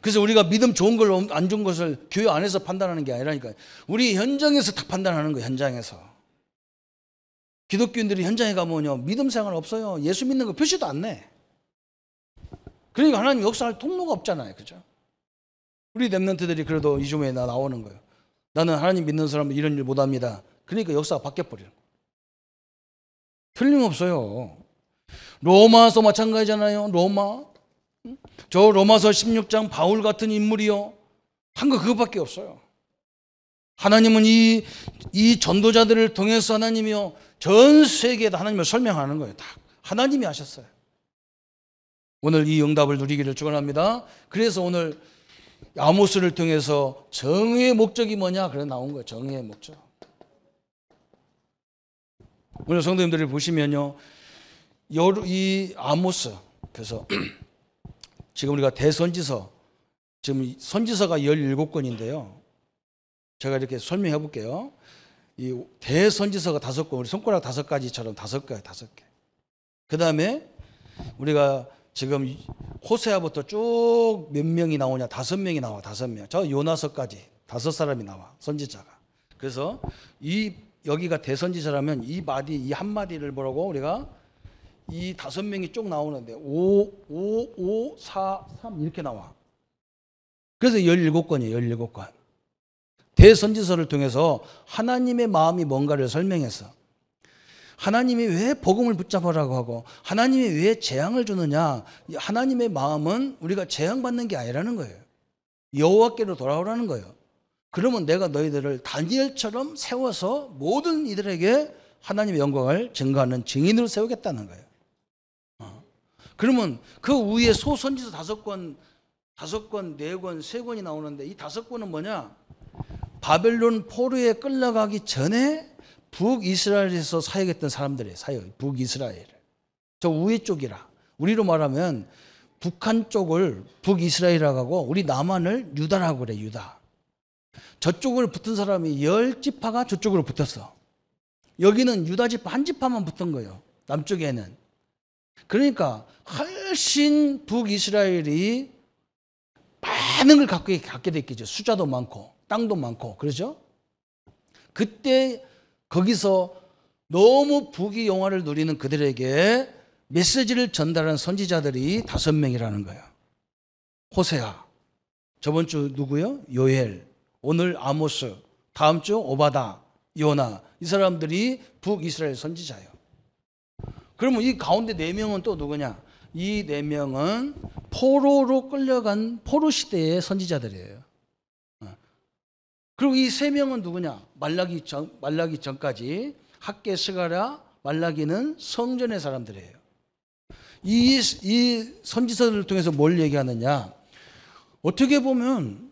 A: 그래서 우리가 믿음 좋은 걸 안 좋은 것을 교회 안에서 판단하는 게 아니라니까요. 우리 현장에서 다 판단하는 거예요. 현장에서. 기독교인들이 현장에 가면요 믿음 생활 없어요. 예수 믿는 거 표시도 안 내. 그러니까 하나님 역사할 통로가 없잖아요. 그죠? 우리 렘넌트들이 그래도 이 주에 나오는 거예요. 나는 하나님 믿는 사람은 이런 일 못합니다. 그러니까 역사가 바뀌어버려요. 틀림없어요. 로마서 마찬가지잖아요. 로마. 저 로마서 16장 바울 같은 인물이요 한 거 그것밖에 없어요. 하나님은 이 전도자들을 통해서 하나님이요 전 세계에다 하나님을 설명하는 거예요. 다 하나님이 하셨어요. 오늘 이 응답을 누리기를 축원합니다. 그래서 오늘 아모스를 통해서 정의의 목적이 뭐냐 그래 나온 거예요. 정의의 목적. 오늘 성도님들이 보시면요, 이 아모스, 그래서 지금 우리가 대선지서, 지금 선지서가 17권인데요. 제가 이렇게 설명해 볼게요. 이 대선지서가 5권, 우리 손가락 5가지처럼 5개, 5개. 그 다음에 우리가 지금 호세아부터 쭉 몇 명이 나오냐? 5명이 나와, 5명. 저 요나서까지 5사람이 나와, 선지자가. 그래서 여기가 대선지자라면 이 한마디를 뭐라고 우리가 이 5명이 쭉 나오는데 5, 4, 3 이렇게 나와. 그래서 17권이에요. 17권. 대선지서를 통해서 하나님의 마음이 뭔가를 설명했어. 하나님이 왜 복음을 붙잡으라고 하고 하나님이 왜 재앙을 주느냐. 하나님의 마음은 우리가 재앙받는 게 아니라는 거예요. 여호와께로 돌아오라는 거예요. 그러면 내가 너희들을 다니엘처럼 세워서 모든 이들에게 하나님의 영광을 증거하는 증인으로 세우겠다는 거예요. 그러면 그 위에 소선지서 5권, 4권, 3권이 나오는데 이 5권은 뭐냐? 바벨론 포로에 끌려가기 전에 북이스라엘에서 사역했던 사람들이에요. 북이스라엘. 저 위에 쪽이라. 우리로 말하면 북한 쪽을 북이스라엘이라고 하고 우리 남한을 유다라고 그래. 유다. 저쪽을 붙은 사람이 10지파가 저쪽으로 붙었어. 여기는 유다지파 한 지파만 붙은 거예요. 남쪽에는. 그러니까 훨씬 북이스라엘이 많은 걸 갖게 됐겠죠. 숫자도 많고 땅도 많고 그러죠. 그때 거기서 너무 북의 영화를 누리는 그들에게 메시지를 전달한 선지자들이 5명이라는 거예요. 호세아, 저번 주 누구요? 요엘, 오늘 아모스, 다음 주 오바다, 요나. 이 사람들이 북이스라엘 선지자예요. 그러면 이 가운데 4명은 또 누구냐? 이 4명은 포로로 끌려간 포로 시대의 선지자들이에요. 그리고 이 3명은 누구냐? 말라기 전까지 학계, 스가랴, 말라기는 성전의 사람들이에요. 이 선지서를 통해서 뭘 얘기하느냐? 어떻게 보면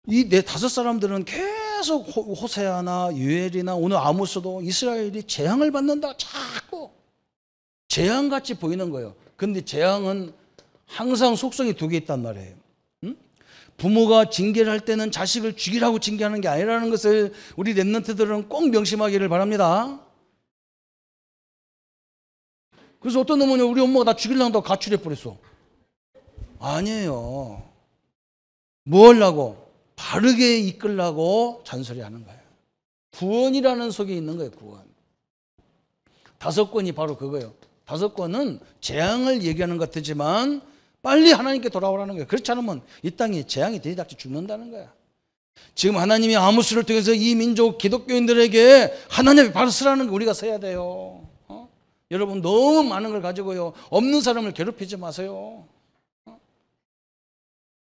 A: 이 5사람들은 계속 호세아나 유엘이나 오늘 아모스도 이스라엘이 재앙을 받는다 자꾸 재앙같이 보이는 거예요. 그런데 재앙은 항상 속성이 2개 있단 말이에요. 부모가 징계를 할 때는 자식을 죽이라고 징계하는 게 아니라는 것을 우리 랩런트들은 꼭 명심하기를 바랍니다. 그래서 어떤 놈은 우리 엄마가 나 죽이려고 한다고 가출해 버렸어. 아니에요. 뭐 하려고? 바르게 이끌라고 잔소리하는 거예요. 구원이라는 속에 있는 거예요. 구원. 5권이 바로 그거예요. 5권은 재앙을 얘기하는 것 같지만 빨리 하나님께 돌아오라는 거예요. 그렇지 않으면 이 땅에 재앙이 들이닥쳐 죽는다는 거야. 지금 하나님이 아모스를 통해서 이 민족 기독교인들에게 하나님 앞에 바로 서라는 거 우리가 서야 돼요. 여러분 너무 많은 걸 가지고요 없는 사람을 괴롭히지 마세요.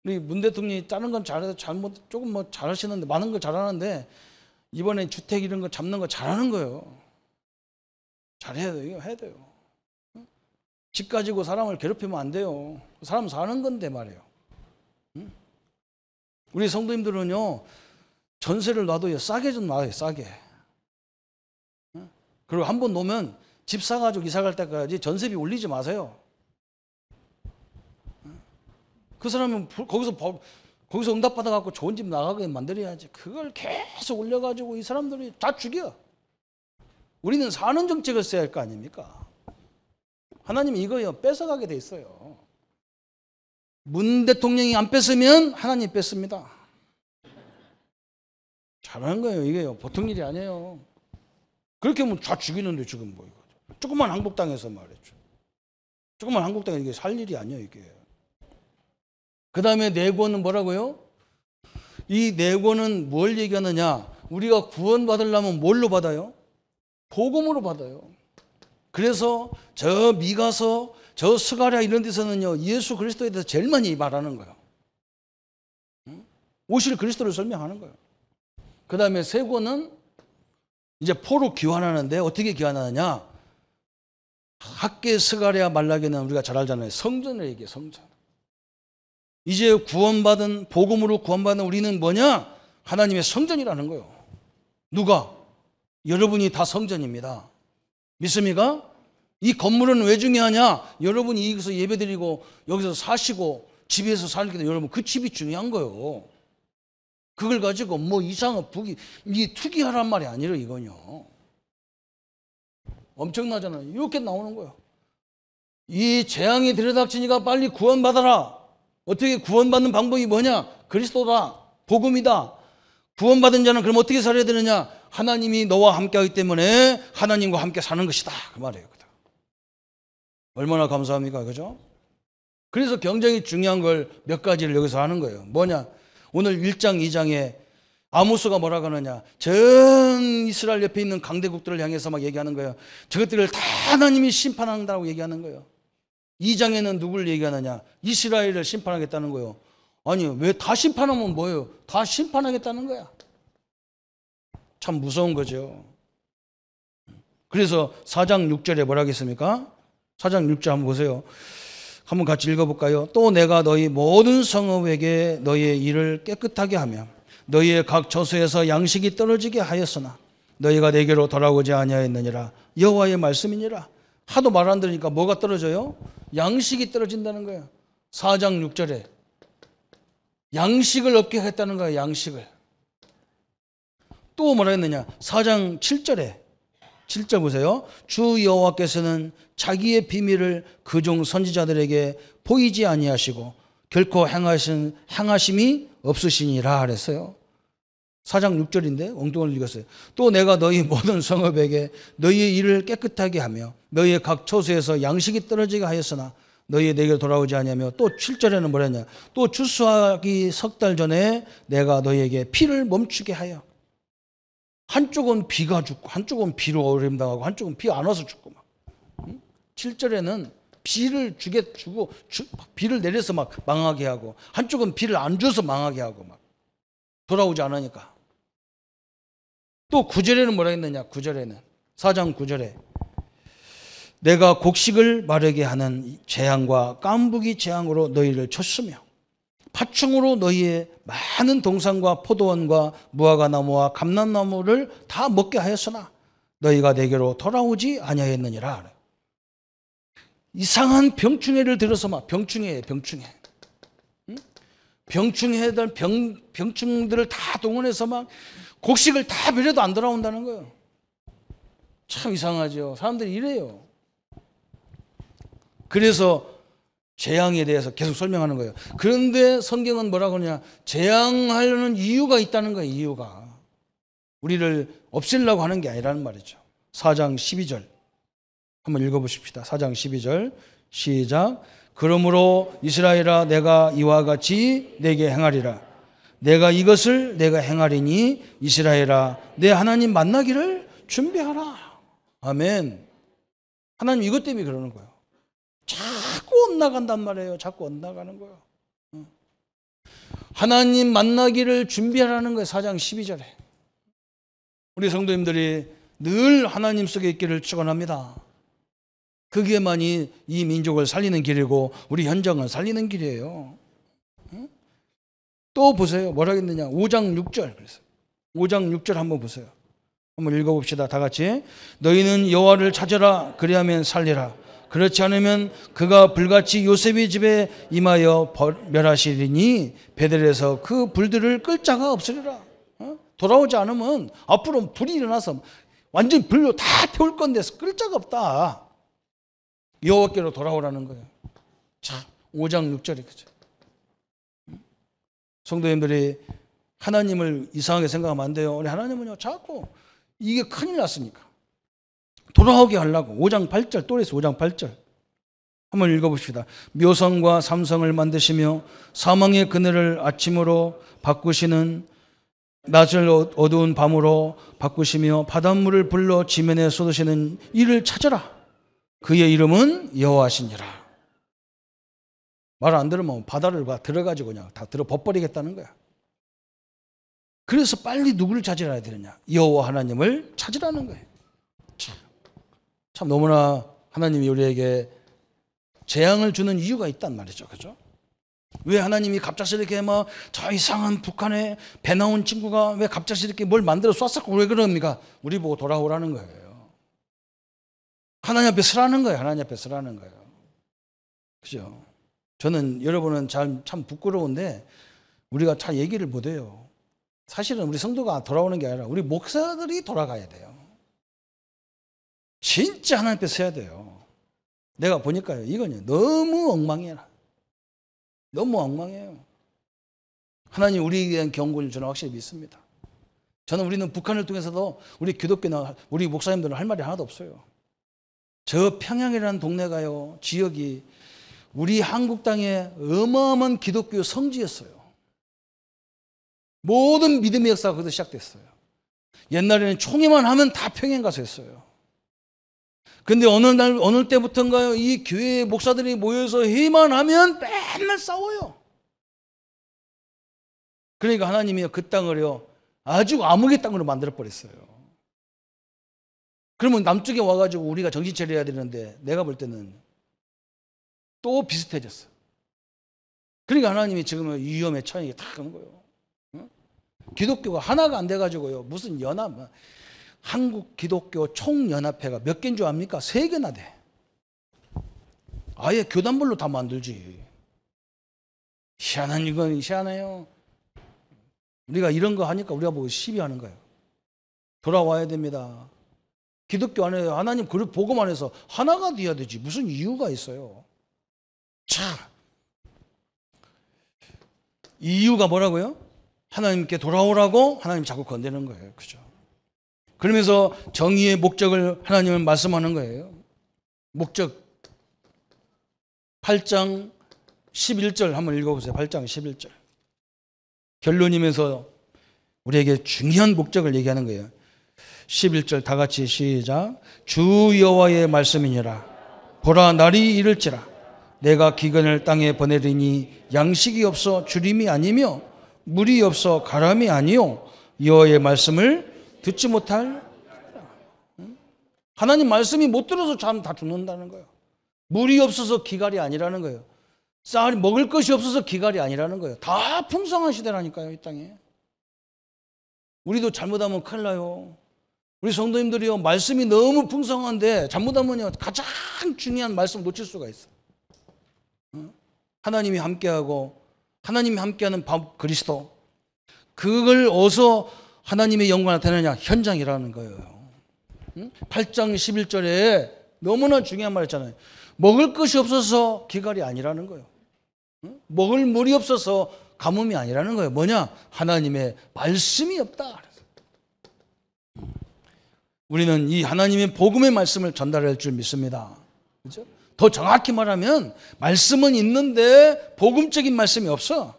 A: 우리 문 대통령이 짜는 건 잘못 조금 뭐 잘하시는데 많은 걸 잘하는데 이번에 주택 이런 거 잡는 거 잘하는 거예요. 잘해야 돼요. 해야 돼요. 집 가지고 사람을 괴롭히면 안 돼요. 사람 사는 건데 말이에요. 우리 성도님들은요 전세를 놔도요 싸게 좀 놔요. 싸게. 그리고 한번 놓으면 집 사가지고 이사 갈 때까지 전세비 올리지 마세요. 그 사람은 거기서 응답받아갖고 좋은 집 나가게 만들어야지. 그걸 계속 올려가지고 이 사람들이 다 죽여. 우리는 사는 정책을 써야 할 거 아닙니까? 하나님이 이거요 뺏어가게 돼 있어요. 문 대통령이 안 뺏으면 하나님 뺏습니다. 잘하는 거예요. 이게요 보통 일이 아니에요. 그렇게 하면 다 죽이는데 지금 뭐 이거 조그만 한국땅에서 말이죠. 조그만 한국땅에 이게 살 일이 아니에요 이게. 그 다음에 4권은 뭐라고요? 이 4권은 뭘 얘기하느냐? 우리가 구원받으려면 뭘로 받아요? 복음으로 받아요. 그래서 저 미가서, 저 스가랴 이런 데서는요 예수 그리스도에 대해서 제일 많이 말하는 거예요. 오실 그리스도를 설명하는 거예요. 그 다음에 세 권은 이제 포로 귀환하는데 어떻게 귀환하느냐? 학계 스가랴 말라기는 우리가 잘 알잖아요. 성전을 얘기해, 성전. 이제 구원받은, 복음으로 구원받은 우리는 뭐냐? 하나님의 성전이라는 거예요. 누가? 여러분이 다 성전입니다. 믿습니까? 이 건물은 왜 중요하냐? 여러분이 여기서 예배드리고 여기서 사시고 집에서 살게 되 여러분 그 집이 중요한 거예요. 그걸 가지고 뭐 이상한 이 투기하란 말이 아니라 이거요. 엄청나잖아요. 이렇게 나오는 거예요. 이 재앙이 들여닥치니까 빨리 구원받아라. 어떻게 구원받는 방법이 뭐냐? 그리스도다. 복음이다. 구원받은 자는 그럼 어떻게 살아야 되느냐? 하나님이 너와 함께 하기 때문에 하나님과 함께 사는 것이다. 그 말이에요. 얼마나 감사합니까? 그죠? 그래서 굉장히 중요한 걸 몇 가지를 여기서 하는 거예요. 뭐냐? 오늘 1장, 2장에 아모스가 뭐라고 하느냐? 전 이스라엘 옆에 있는 강대국들을 향해서 막 얘기하는 거예요. 저것들을 다 하나님이 심판한다고 얘기하는 거예요. 2장에는 누구를 얘기하느냐? 이스라엘을 심판하겠다는 거예요. 아니, 왜 다 심판하면 뭐예요? 다 심판하겠다는 거야. 참 무서운 거죠. 그래서 4장 6절에 뭐라 하겠습니까? 4장 6절 한번 보세요. 한번 같이 읽어볼까요? 또 내가 너희 모든 성읍에게 너희의 일을 깨끗하게 하며 너희의 각 처소에서 양식이 떨어지게 하였으나 너희가 내게로 돌아오지 아니하였느니라. 여호와의 말씀이니라. 하도 말 안 들으니까 뭐가 떨어져요? 양식이 떨어진다는 거예요. 4장 6절에 양식을 없게 했다는 거예요. 양식을. 또 뭐라 했느냐? 4장 7절에 7절 보세요. 주 여호와께서는 자기의 비밀을 그종 선지자들에게 보이지 아니하시고 결코 행하심이 없으시니라 그랬어요. 4장 6절인데 엉뚱을 읽었어요. 또 내가 너희 모든 성읍에게 너희의 일을 깨끗하게 하며 너희의 각 처소에서 양식이 떨어지게 하였으나 너희 내게 돌아오지 아니하며 또 7절에는 뭐랬냐? 또 추수하기 석 달 전에 내가 너희에게 피를 멈추게 하여 한쪽은 비가 죽고 한쪽은 비로 어림당하고 한쪽은 비 안 와서 죽고 막. 7절에는 비를 주고 비를 내려서 막 망하게 하고 한쪽은 비를 안 줘서 망하게 하고 막 돌아오지 않으니까. 또 9절에는 뭐라 했느냐? 9절에는 4장 9절에 내가 곡식을 마르게 하는 재앙과 깐부기 재앙으로 너희를 쳤으며 파충으로 너희의 많은 동산과 포도원과 무화과나무와 감람나무를 다 먹게 하였으나 너희가 내게로 돌아오지 아니하였느니라. 이상한 병충해를 들어서 막 병충해. 응? 병충해들 병충들을 다 동원해서 막 곡식을 다 버려도 안 돌아온다는 거예요. 참 이상하죠. 사람들이 이래요. 그래서 재앙에 대해서 계속 설명하는 거예요. 그런데 성경은 뭐라고 하느냐? 재앙하려는 이유가 있다는 거예요. 이유가. 우리를 없애려고 하는 게 아니라는 말이죠. 4장 12절 한번 읽어보십시다. 4장 12절 시작. 그러므로 이스라엘아 내가 이와 같이 내게 행하리라. 내가 이것을 내가 행하리니 이스라엘아 내 하나님 만나기를 준비하라. 아멘. 하나님 이것 때문에 그러는 거예요. 자꾸 엇나간단 말이에요. 자꾸 엇나가는 거예요. 하나님 만나기를 준비하라는 거예요. 4장 12절에. 우리 성도님들이 늘 하나님 속에 있기를 축원합니다. 그게만이 이 민족을 살리는 길이고 우리 현장을 살리는 길이에요. 또 보세요. 뭐라 했느냐? 5장 6절. 그래서 5장 6절 한번 보세요. 한번 읽어봅시다. 다 같이. 너희는 여호와를 찾으라. 그리하면 살리라. 그렇지 않으면 그가 불같이 요셉의 집에 임하여 멸하시리니 베델에서 그 불들을 끌 자가 없으리라. 돌아오지 않으면 앞으로 불이 일어나서 완전 불로 다 태울 건데 끌 자가 없다. 여호와께로 돌아오라는 거예요. 자, 5장 6절에 그죠. 성도님들이 하나님을 이상하게 생각하면 안 돼요. 우리 하나님은요 자꾸 이게 큰일 났으니까 돌아오게 하려고 5장 8절 또래서 5장 8절 한번 읽어봅시다. 묘성과 삼성을 만드시며 사망의 그늘을 아침으로 바꾸시는 낮을 어두운 밤으로 바꾸시며 바닷물을 불러 지면에 쏟으시는 이를 찾아라. 그의 이름은 여호와시니라. 말 안 들으면 바다를 들어가지고 그냥 다 들어 벗버리겠다는 거야. 그래서 빨리 누구를 찾으라 되느냐? 여호와 하나님을 찾으라는 거예요. 참 너무나 하나님이 우리에게 재앙을 주는 이유가 있단 말이죠. 그죠? 왜 하나님이 갑작스럽게 막 저 이상한 북한에 배 나온 친구가 왜 갑작스럽게 뭘 만들어 쐈었고 왜 그럽니까? 우리 보고 돌아오라는 거예요. 하나님 앞에 서라는 거예요. 하나님 앞에 서라는 거예요. 그죠? 저는 여러분은 참 부끄러운데 우리가 잘 얘기를 못 해요. 사실은 우리 성도가 돌아오는 게 아니라 우리 목사들이 돌아가야 돼요. 진짜 하나님 앞에 서야 돼요. 내가 보니까요, 이건요, 너무 엉망이야. 너무 엉망이에요. 하나님 우리에 대한 경고를 저는 확실히 믿습니다. 저는 우리는 북한을 통해서도 우리 기독교나 우리 목사님들은 할 말이 하나도 없어요. 저 평양이라는 동네가요, 지역이 우리 한국 땅에 어마어마한 기독교 성지였어요. 모든 믿음의 역사가 거기서 시작됐어요. 옛날에는 총회만 하면 다 평양 가서 했어요. 근데 어느 때부터인가요? 이 교회 목사들이 모여서 회의만 하면 맨날 싸워요. 그러니까 하나님이 그 땅을요, 아주 암흑의 땅으로 만들어버렸어요. 그러면 남쪽에 와가지고 우리가 정신 차려야 되는데 내가 볼 때는 또 비슷해졌어. 그러니까 하나님이 지금은 위험에 처하게 딱 하는 거예요. 응? 기독교가 하나가 안 돼가지고요, 무슨 연합, 한국 기독교 총연합회가 몇 개인 줄 압니까? 3개나 돼. 아예 교단별로 다 만들지. 희한한 이건 희한해요. 우리가 이런 거 하니까 우리가 뭐 시비하는 거예요. 돌아와야 됩니다. 기독교 안에 하나님 그 복음 안에서 하나가 돼야 되지. 무슨 이유가 있어요? 자, 이유가 뭐라고요? 하나님께 돌아오라고 하나님 자꾸 건드는 거예요. 그죠? 그러면서 정의의 목적을 하나님은 말씀하는 거예요. 목적 8장 11절 한번 읽어보세요. 8장 11절. 결론이면서 우리에게 중요한 목적을 얘기하는 거예요. 11절 다 같이 시작. 주 여호와의 말씀이니라. 보라, 날이 이를지라. 내가 기근을 땅에 보내리니 양식이 없어 주림이 아니며 물이 없어 가람이 아니요 여호와의 말씀을 듣지 못할. 하나님 말씀이 못 들어서 참 다 죽는다는 거예요. 물이 없어서 기갈이 아니라는 거예요. 쌀 먹을 것이 없어서 기갈이 아니라는 거예요. 다 풍성한 시대라니까요, 이 땅에. 우리도 잘못하면 큰일 나요. 우리 성도님들이요, 말씀이 너무 풍성한데 잘못하면요, 가장 중요한 말씀 놓칠 수가 있어. 하나님이 함께하고 하나님이 함께하는 그리스도, 그걸 어디서 하나님의 영광이 나타나냐? 현장이라는 거예요. 8장 11절에 너무나 중요한 말 했잖아요. 먹을 것이 없어서 기갈이 아니라는 거예요. 먹을 물이 없어서 가뭄이 아니라는 거예요. 뭐냐? 하나님의 말씀이 없다. 우리는 이 하나님의 복음의 말씀을 전달할 줄 믿습니다. 그렇죠? 더 정확히 말하면 말씀은 있는데 복음적인 말씀이 없어.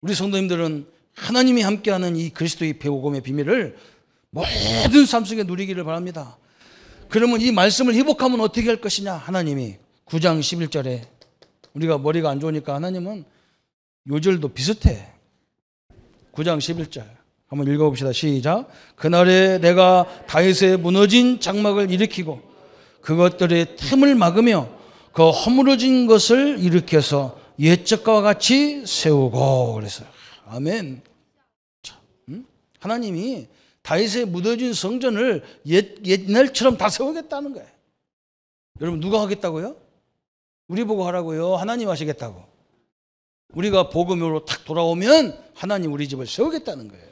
A: 우리 성도님들은 하나님이 함께하는 이 그리스도의 복음의 비밀을 모든 삶 속에 누리기를 바랍니다. 그러면 이 말씀을 회복하면 어떻게 할 것이냐? 하나님이 9장 11절에 우리가 머리가 안 좋으니까 하나님은 요절도 비슷해. 9장 11절 한번 읽어봅시다. 시작. 그날에 내가 다윗의 무너진 장막을 일으키고 그것들의 틈을 막으며 그 허물어진 것을 일으켜서 옛적과 같이 세우고. 그래서 아멘. 하나님이 다윗의 무너진 성전을 옛날처럼 다 세우겠다는 거예요. 여러분, 누가 하겠다고요? 우리 보고 하라고요? 하나님 하시겠다고? 우리가 복음으로 탁 돌아오면 하나님 우리 집을 세우겠다는 거예요.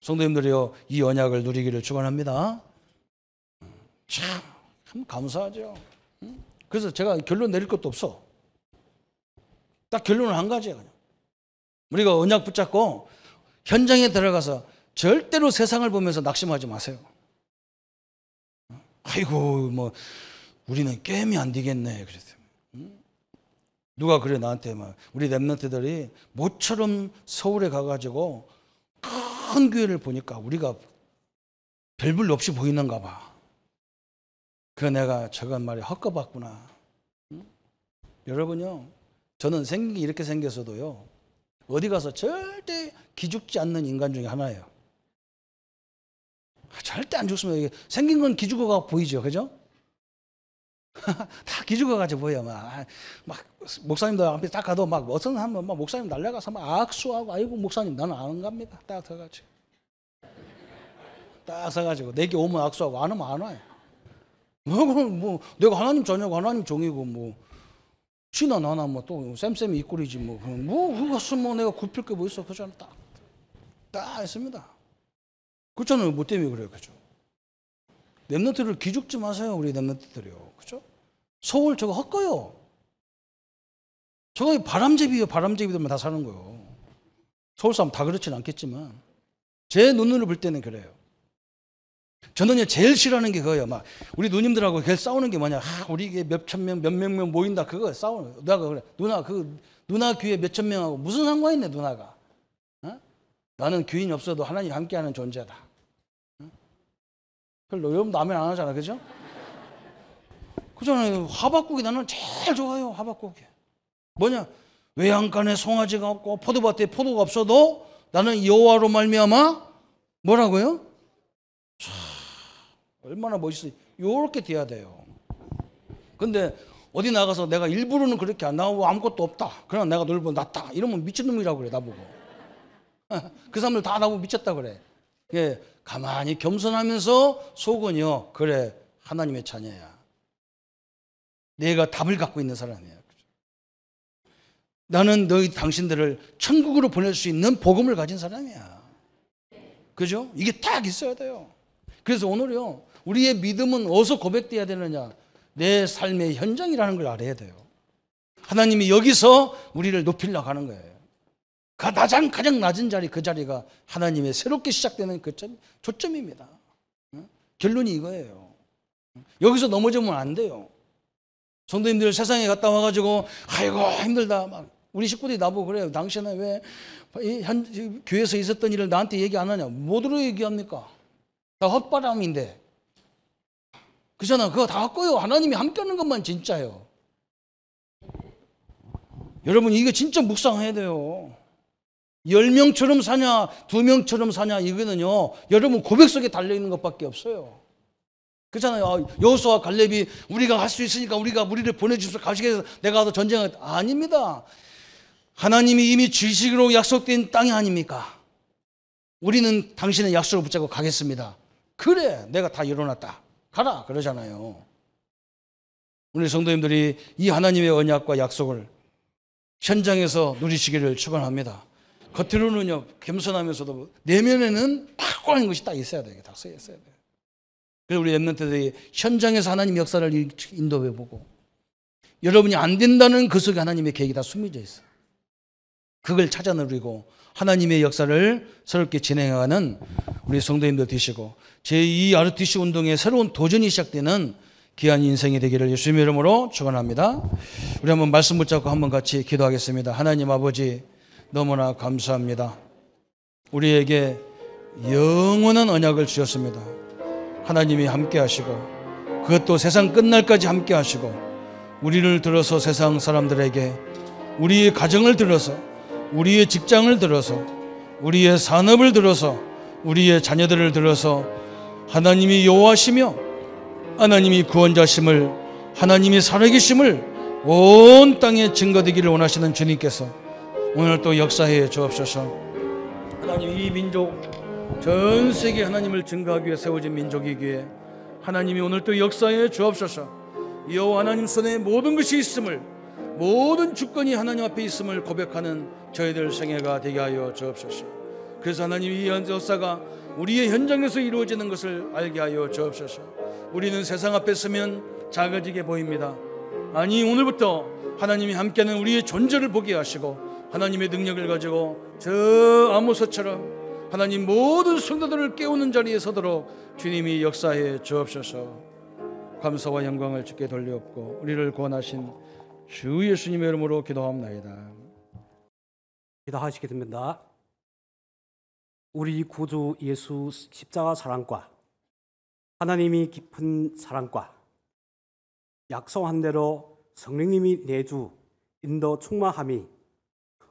A: 성도님들이요, 이 언약을 누리기를 축원합니다. 참 감사하죠. 그래서 제가 결론 내릴 것도 없어. 딱 결론은 한 가지예요. 그냥. 우리가 언약 붙잡고 현장에 들어가서 절대로 세상을 보면서 낙심하지 마세요. 아이고, 뭐 우리는 게임이 안 되겠네. 그랬어요. 누가 그래 나한테 막 우리 랩런트들이 모처럼 서울에 가가지고 큰 교회를 보니까 우리가 별볼 없이 보이는가 봐. 그 내가 저건 말이 헛거봤구나. 여러분요, 저는 생긴 게 이렇게 생겨서도요, 어디 가서 절대 기죽지 않는 인간 중에 하나예요. 절대 안 죽습니다. 생긴 건 기죽어가 보이죠, 그죠? 다 기죽어가지고 보여. 막 목사님들 앞에 딱 가도 막 어떤 하면 막 목사님 날려가서 막 악수하고 아이고 목사님 나는 안 갑니다. 딱 서가지고 딱 서가지고 내게 오면 악수하고 안 오면 안 와요. 뭐 내가 하나님 자녀고 하나님 종이고 뭐 지나 나나 뭐 또 쌤쌤이 이꼴이지 뭐 그것은 뭐 내가 굽힐 게 뭐 있어. 그잖아. 딱 했습니다. 그렇잖아요. 뭐 때문에 그래요, 그죠? 랩런트를 기죽지 마세요, 우리 랩런트들이요, 그죠? 서울 저거 헛거요. 저거 바람잡이에요. 바람잡이들만 다 사는 거요. 서울 사람 다 그렇지는 않겠지만 제 눈으로 볼 때는 그래요. 저는 제일 싫어하는 게 그거예요. 막 우리 누님들하고 계속 싸우는 게 뭐냐? 우리 이게 몇천 명, 몇백 명 모인다 그거 싸우는. 누나가 그래. 누나 교회 몇천 명하고 무슨 상관이 있네, 누나가. 어? 나는 교인이 없어도 하나님 함께하는 존재다. 별로 여러분도 아멘 안 하잖아, 그죠? 그잖아요. 하박국이 나는 제일 좋아요. 하박국이 뭐냐? 외양간에 송아지가 없고 포도밭에 포도가 없어도 나는 여호와로 말미암아 뭐라고요? 참, 얼마나 멋있어요. 요렇게 돼야 돼요. 근데 어디 나가서 내가 일부러는 그렇게 안 나오고 아무것도 없다. 그러나 내가 널 보고 낫다. 이러면 미친놈이라고 그래, 나보고. 그 사람들 다 나보고 미쳤다 그래. 예, 가만히 겸손하면서 속은요, 그래, 하나님의 자녀야. 내가 답을 갖고 있는 사람이야. 나는 너희 당신들을 천국으로 보낼 수 있는 복음을 가진 사람이야. 그죠? 이게 딱 있어야 돼요. 그래서 오늘요, 우리의 믿음은 어디서 고백돼야 되느냐? 내 삶의 현장이라는 걸 알아야 돼요. 하나님이 여기서 우리를 높이려고 하는 거예요. 가장 낮은 자리, 그 자리가 하나님의 새롭게 시작되는 그 초점입니다. 결론이 이거예요. 여기서 넘어지면 안 돼요. 성도님들 세상에 갔다 와가지고 아이고 힘들다 막 우리 식구들이 나보고 그래요. 당신은 왜 교회에서 있었던 일을 나한테 얘기 안 하냐? 뭐로 얘기합니까? 다 헛바람인데. 그잖아. 그거 다 헛거요. 하나님이 함께하는 것만 진짜예요. 여러분 이거 진짜 묵상해야 돼요. 10명처럼 사냐 2명처럼 사냐 이거는요 여러분 고백 속에 달려있는 것밖에 없어요. 그렇잖아요. 여호수아와 갈렙이 우리가 할 수 있으니까 우리를 보내주셔서 가시게 해서 내가 가서 전쟁을 아닙니다. 하나님이 이미 지식으로 약속된 땅이 아닙니까? 우리는 당신의 약속을 붙잡고 가겠습니다. 그래 내가 다 이뤄놨다 가라 그러잖아요. 우리 성도님들이 이 하나님의 언약과 약속을 현장에서 누리시기를 축원합니다. 겉으로는요 겸손하면서도 내면에는 확고한 것이 딱 있어야 돼요. 딱 써 있어야 돼요. 그래서 우리 랩런트들이 현장에서 하나님 역사를 인도해보고 여러분이 안 된다는 그 속에 하나님의 계획이 다 숨겨져 있어요. 그걸 찾아 누리고 하나님의 역사를 새롭게 진행하는 우리 성도님들 되시고 제2 RTC 운동의 새로운 도전이 시작되는 귀한 인생이 되기를 예수님의 이름으로 축원합니다. 우리 한번 말씀 붙잡고 한번 같이 기도하겠습니다. 하나님 아버지 너무나 감사합니다. 우리에게 영원한 언약을 주셨습니다. 하나님이 함께 하시고 그것도 세상 끝날까지 함께 하시고 우리를 들어서 세상 사람들에게 우리의 가정을 들어서 우리의 직장을 들어서 우리의 산업을 들어서 우리의 자녀들을 들어서 하나님이 여호와시며 하나님이 구원자심을 하나님이 살아계심을 온 땅에 증거되기를 원하시는 주님께서 오늘 또 역사해 주옵소서. 하나님 이 민족 전 세계 하나님을 증거하기 위해 세워진 민족이기에 하나님이 오늘 또 역사해 주옵소서. 여호와 하나님 손에 모든 것이 있음을 모든 주권이 하나님 앞에 있음을 고백하는 저희들 생애가 되게 하여 주옵소서. 그래서 하나님 이 역사가 우리의 현장에서 이루어지는 것을 알게 하여 주옵소서. 우리는 세상 앞에 서면 작아지게 보입니다. 아니 오늘부터 하나님이 함께하는 우리의 존재를 보게 하시고 하나님의 능력을 가지고 저 아모스처럼 하나님 모든 성도들을 깨우는 자리에 서도록 주님이 역사해 주옵소서. 감사와 영광을 주께 돌려옵고 우리를 구원하신 주 예수님의 이름으로 기도합나이다.
B: 기도하시게 됩니다. 우리 구주 예수 십자가 사랑과 하나님이 깊은 사랑과 약속한 대로 성령님이 내주 인도 충만함이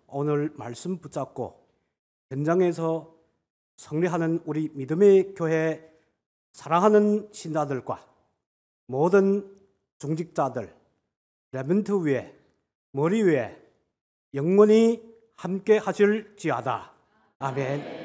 B: 오늘 말씀 붙잡고 현장에서 성례하는 우리 믿음의 교회 사랑하는 신자들과 모든 중직자들 레멘트 위에 머리 위에 영원히 함께 하실지어다. 아멘.